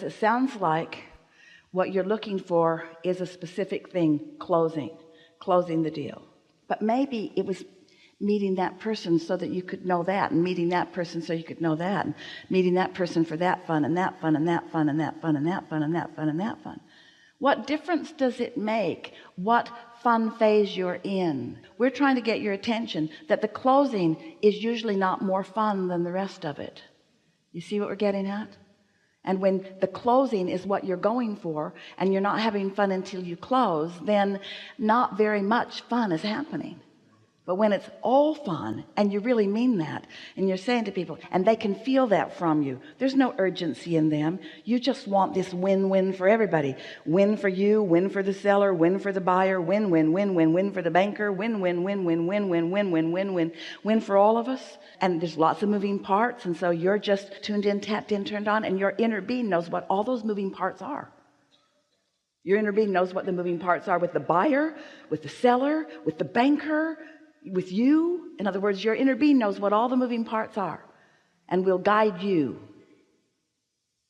It sounds like what you're looking for is a specific thing, closing the deal. But maybe it was meeting that person so that you could know that, and meeting that person so you could know that, and meeting that person for that fun and that fun and that fun and that fun and that fun and that fun and that fun. What difference does it make what fun phase you're in? We're trying to get your attention that the closing is usually not more fun than the rest of it. You see what we're getting at? And when the closing is what you're going for and you're not having fun until you close, then not very much fun is happening. But when it's all fun and you really mean that, and you're saying to people, and they can feel that from you, there's no urgency in them. You just want this win-win for everybody. Win for you, win for the seller, win for the buyer, win, win, win, win, win for the banker, win, win, win, win, win, win, win, win, win, win, win for all of us. And there's lots of moving parts, and so you're just tuned in, tapped in, turned on, and your inner being knows what all those moving parts are. Your inner being knows what the moving parts are with the buyer, with the seller, with the banker, with you. In other words, your inner being knows what all the moving parts are and will guide you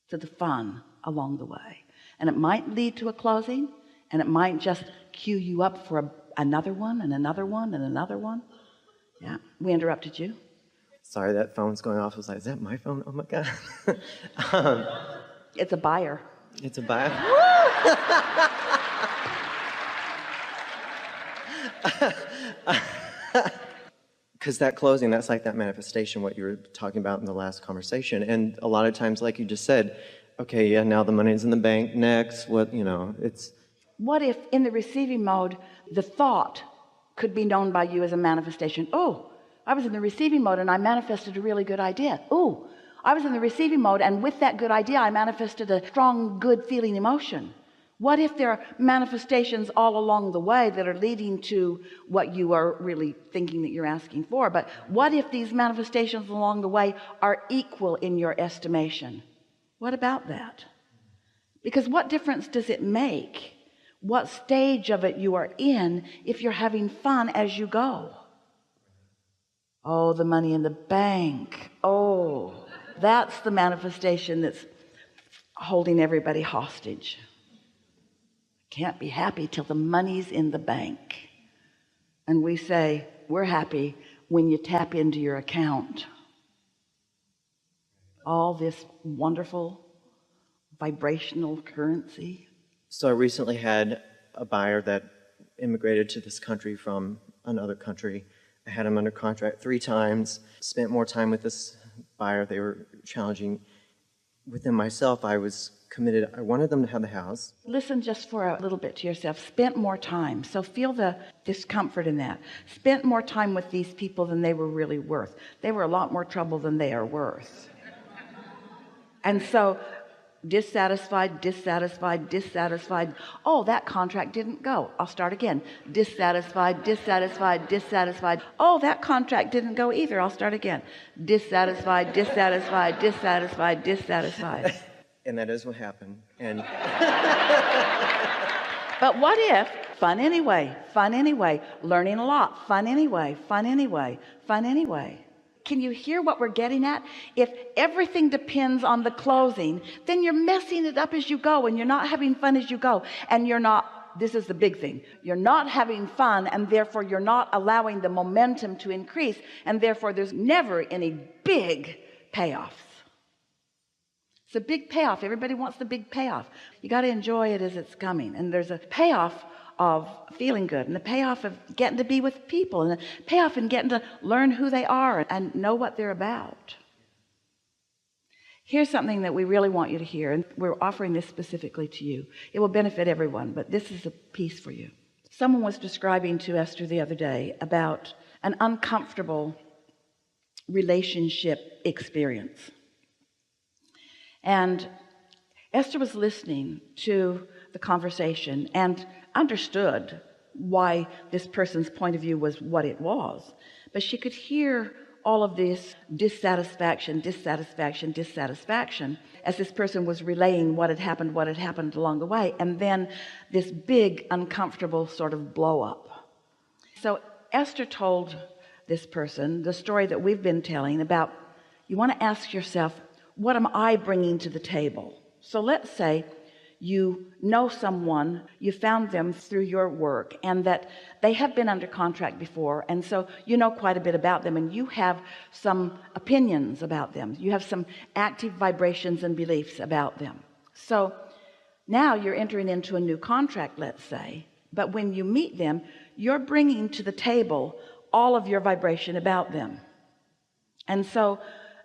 to the fun along the way. And it might lead to a closing, and it might just cue you up for another one and another one and another one. Yeah, we interrupted you. Sorry, that phone's going off. I was like, is that my phone? Oh my God. It's a buyer. It's a buyer. Because that closing, that's like that manifestation, what you were talking about in the last conversation. And a lot of times, like you just said, okay, yeah, now the money's in the bank, next, it's... What if in the receiving mode, the thought could be known by you as a manifestation? Oh, I was in the receiving mode and I manifested a really good idea. Oh, I was in the receiving mode, and with that good idea, I manifested a strong, good feeling emotion. What if there are manifestations all along the way that are leading to what you are really thinking that you're asking for? But what if these manifestations along the way are equal in your estimation? What about that? Because what difference does it make what stage of it you are in if you're having fun as you go? Oh, the money in the bank. Oh, that's the manifestation that's holding everybody hostage. Can't be happy till the money's in the bank. And we say we're happy when you tap into your account. All this wonderful vibrational currency. So I recently had a buyer that immigrated to this country from another country. I had him under contract 3 times, spent more time with this buyer. They were challenging. Within myself, I was committed. I wanted them to have the house. Listen just for a little bit to yourself. Spent more time. So feel the discomfort in that. Spent more time with these people than they were really worth. They were a lot more trouble than they are worth. And so dissatisfied. Oh, that contract didn't go. I'll start again. Dissatisfied. Oh, that contract didn't go either. I'll start again. Dissatisfied. And that is what happened. And but what if fun anyway, learning a lot, fun anyway. Can you hear what we're getting at? If everything depends on the closing, then you're messing it up as you go, and you're not having fun as you go, and you're not, this is the big thing, you're not having fun, and therefore you're not allowing the momentum to increase, and therefore there's never any big payoffs. It's a big payoff. Everybody wants the big payoff. You got to enjoy it as it's coming. And there's a payoff of feeling good, and the payoff of getting to be with people, and the payoff in getting to learn who they are and know what they're about. Here's something that we really want you to hear, and we're offering this specifically to you. It will benefit everyone, but this is a piece for you. Someone was describing to Esther the other day about an uncomfortable relationship experience. And Esther was listening to the conversation and understood why this person's point of view was what it was. But she could hear all of this dissatisfaction as this person was relaying what had happened along the way. And then this big, uncomfortable sort of blow up. So Esther told this person the story that we've been telling about, you want to ask yourself, what am I bringing to the table? So let's say you know someone, you found them through your work, and that they have been under contract before, and so you know quite a bit about them, and you have some opinions about them, you have some active vibrations and beliefs about them. So now you're entering into a new contract, let's say, but when you meet them, you're bringing to the table all of your vibration about them. And so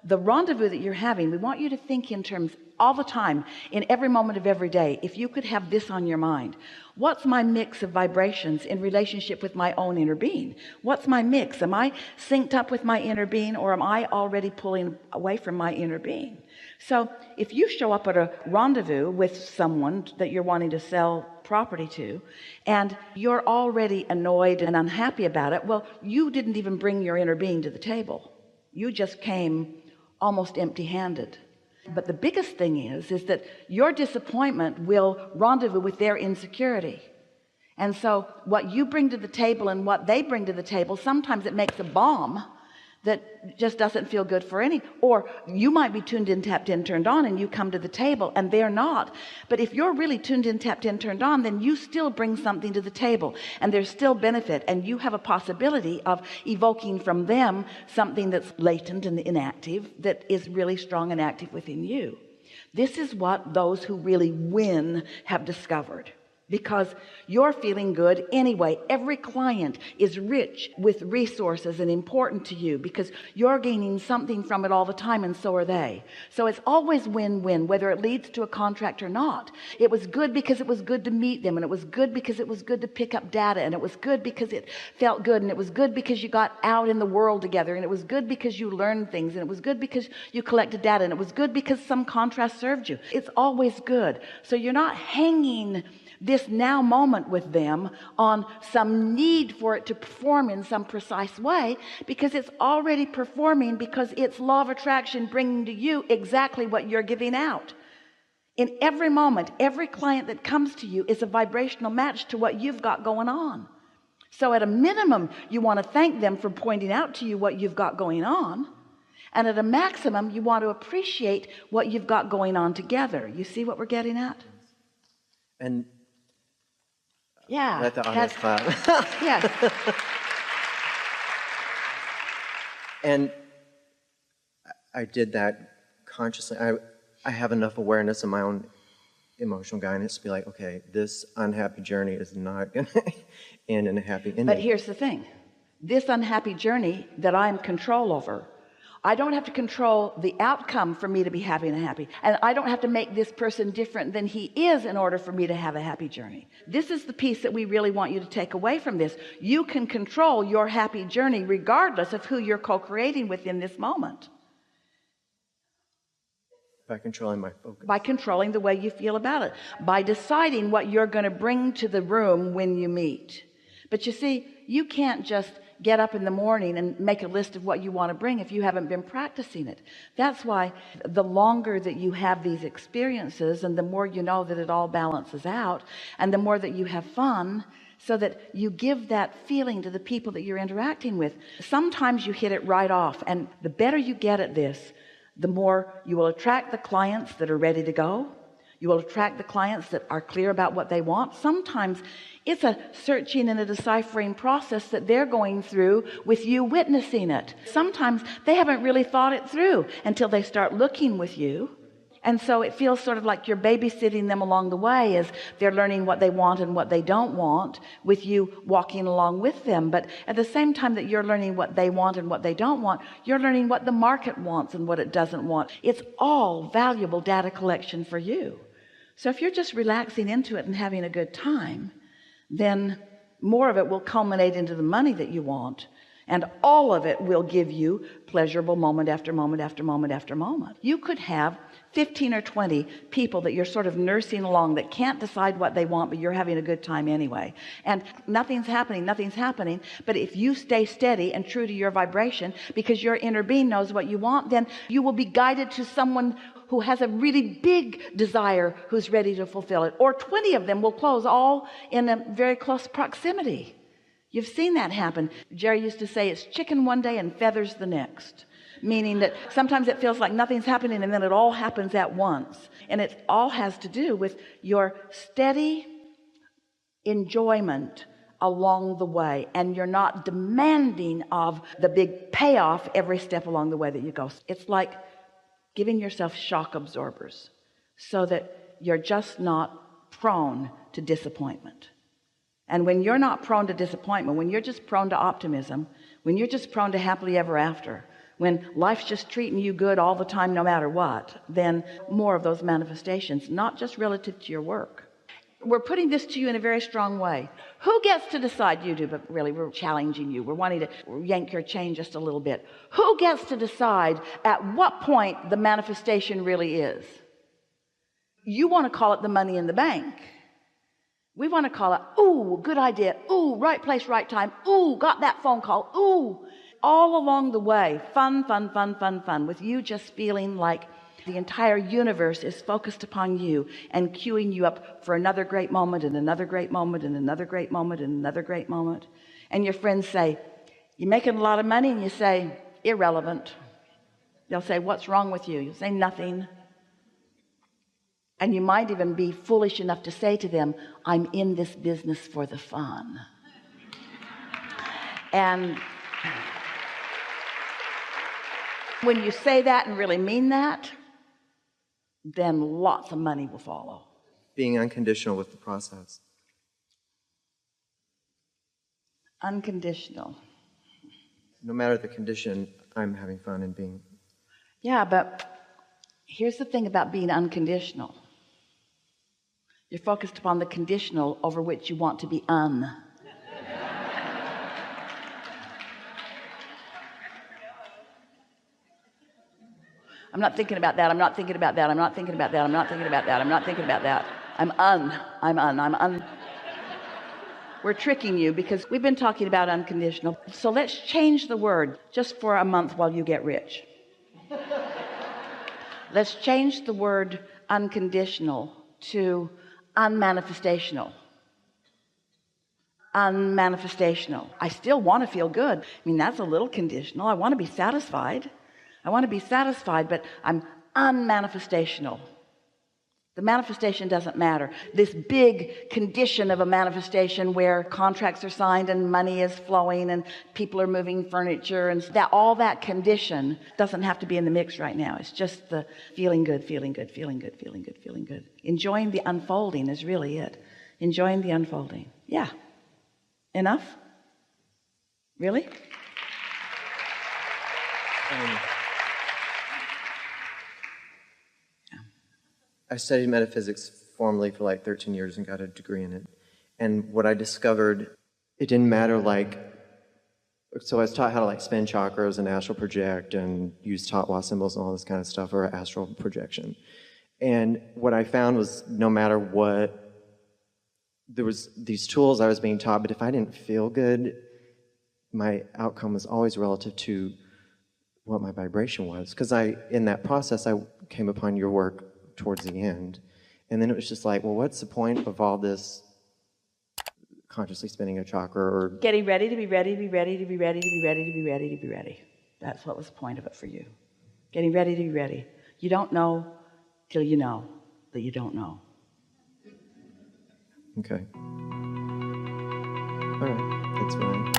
the rendezvous that you're having, we want you to think in terms all the time, in every moment of every day. If you could have this on your mind, what's my mix of vibrations in relationship with my own inner being? What's my mix? Am I synced up with my inner being, or am I already pulling away from my inner being? So if you show up at a rendezvous with someone that you're wanting to sell property to, and you're already annoyed and unhappy about it, well, you didn't even bring your inner being to the table. You just came almost empty-handed. But the biggest thing is that your disappointment will rendezvous with their insecurity. And so what you bring to the table and what they bring to the table, sometimes it makes a bomb that just doesn't feel good for any. Or you might be tuned in, tapped in, turned on, and you come to the table and they're not. But if you're really tuned in, tapped in, turned on, then you still bring something to the table, and there's still benefit, and you have a possibility of evoking from them something that's latent and inactive that is really strong and active within you. This is what those who really win have discovered, because you're feeling good anyway. Every client is rich with resources and important to you, because you're gaining something from it all the time, and so are they. So it's always win-win, whether it leads to a contract or not. It was good because it was good to meet them, and it was good because it was good to pick up data, and it was good because it felt good, and it was good because you got out in the world together, and it was good because you learned things, and it was good because you collected data, and it was good because some contrast served you. It's always good. So you're not hanging this now moment with them on some need for it to perform in some precise way, because it's already performing, because it's law of attraction bringing to you exactly what you're giving out. In every moment, every client that comes to you is a vibrational match to what you've got going on. So at a minimum, you want to thank them for pointing out to you what you've got going on, and at a maximum, you want to appreciate what you've got going on together. You see what we're getting at? And yeah, let the audience clap. Yes. And I did that consciously. I have enough awareness of my own emotional guidance to be like, okay, this unhappy journey is not going to end in a happy ending. But here's the thing. This unhappy journey that I'm control over, I don't have to control the outcome for me to be happy and happy. And I don't have to make this person different than he is in order for me to have a happy journey. This is the piece that we really want you to take away from this. You can control your happy journey regardless of who you're co-creating with in this moment. By controlling my focus. By controlling the way you feel about it. By deciding what you're going to bring to the room when you meet. But you see, you can't just get up in the morning and make a list of what you want to bring if you haven't been practicing it. That's why the longer that you have these experiences, and the more you know that it all balances out, and the more that you have fun, so that you give that feeling to the people that you're interacting with. Sometimes you hit it right off, and the better you get at this, the more you will attract the clients that are ready to go. You will attract the clients that are clear about what they want. Sometimes it's a searching and a deciphering process that they're going through with you witnessing it. Sometimes they haven't really thought it through until they start looking with you. And so it feels sort of like you're babysitting them along the way as they're learning what they want and what they don't want, with you walking along with them. But at the same time that you're learning what they want and what they don't want, you're learning what the market wants and what it doesn't want. It's all valuable data collection for you. So if you're just relaxing into it and having a good time, then more of it will culminate into the money that you want, and all of it will give you pleasurable moment after moment after moment after moment. You could have 15 or 20 people that you're sort of nursing along that can't decide what they want, but you're having a good time anyway, and nothing's happening. But if you stay steady and true to your vibration, because your inner being knows what you want, then you will be guided to someone who has a really big desire, who's ready to fulfill it. Or 20 of them will close, all in a very close proximity. You've seen that happen. Jerry used to say it's chicken one day and feathers the next. meaning that sometimes it feels like nothing's happening and then it all happens at once, and it all has to do with your steady enjoyment along the way, and you're not demanding of the big payoff every step along the way that you go. It's like giving yourself shock absorbers so that you're just not prone to disappointment. And when you're not prone to disappointment, when you're just prone to optimism, when you're just prone to happily ever after, when life's just treating you good all the time no matter what, then more of those manifestations, not just relative to your work. We're putting this to you in a very strong way. Who gets to decide? You do, but really we're challenging you. We're wanting to yank your chain just a little bit. Who gets to decide at what point the manifestation really is? You want to call it the money in the bank. We want to call it, ooh, good idea. Ooh, right place, right time. Ooh, got that phone call. Ooh, all along the way. Fun, fun, fun, fun, fun. With you just feeling like the entire universe is focused upon you and queuing you up for another great moment and another great moment and another great moment and another great moment. And your friends say, you're making a lot of money, and you say, irrelevant. They'll say, what's wrong with you? You say, nothing. And you might even be foolish enough to say to them, I'm in this business for the fun. And when you say that and really mean that, then lots of money will follow. Being unconditional with the process. Unconditional. No matter the condition, I'm having fun and being. Yeah, but here's the thing about being unconditional. You're focused upon the conditional over which you want to be un. I'm not thinking about that. I'm not thinking about that. I'm not thinking about that. I'm not thinking about that. I'm not thinking about that. I'm un. We're tricking you because we've been talking about unconditional. So let's change the word just for a month while you get rich. Let's change the word unconditional to unmanifestational. Unmanifestational. I still want to feel good. I mean, that's a little conditional. I want to be satisfied. But I'm unmanifestational. The manifestation doesn't matter. This big condition of a manifestation where contracts are signed and money is flowing and people are moving furniture and that, all that condition doesn't have to be in the mix right now. It's just the feeling good. Enjoying the unfolding is really it. Enjoying the unfolding. Yeah. Enough? Really? I studied metaphysics formally for like 13 years and got a degree in it. And what I discovered, it didn't matter so I was taught how to spin chakras and astral project and use Tatwa symbols and all this kind of stuff, or astral projection. And what I found was no matter what, there was these tools I was being taught, but if I didn't feel good, my outcome was always relative to what my vibration was. Because in that process, I came upon your work towards the end, and then it was just like, well, what's the point of all this consciously spinning a chakra or getting ready to be ready. That's what was the point of it for you. Getting ready to be ready. You don't know till you know that you don't know. Okay. All right, that's fine.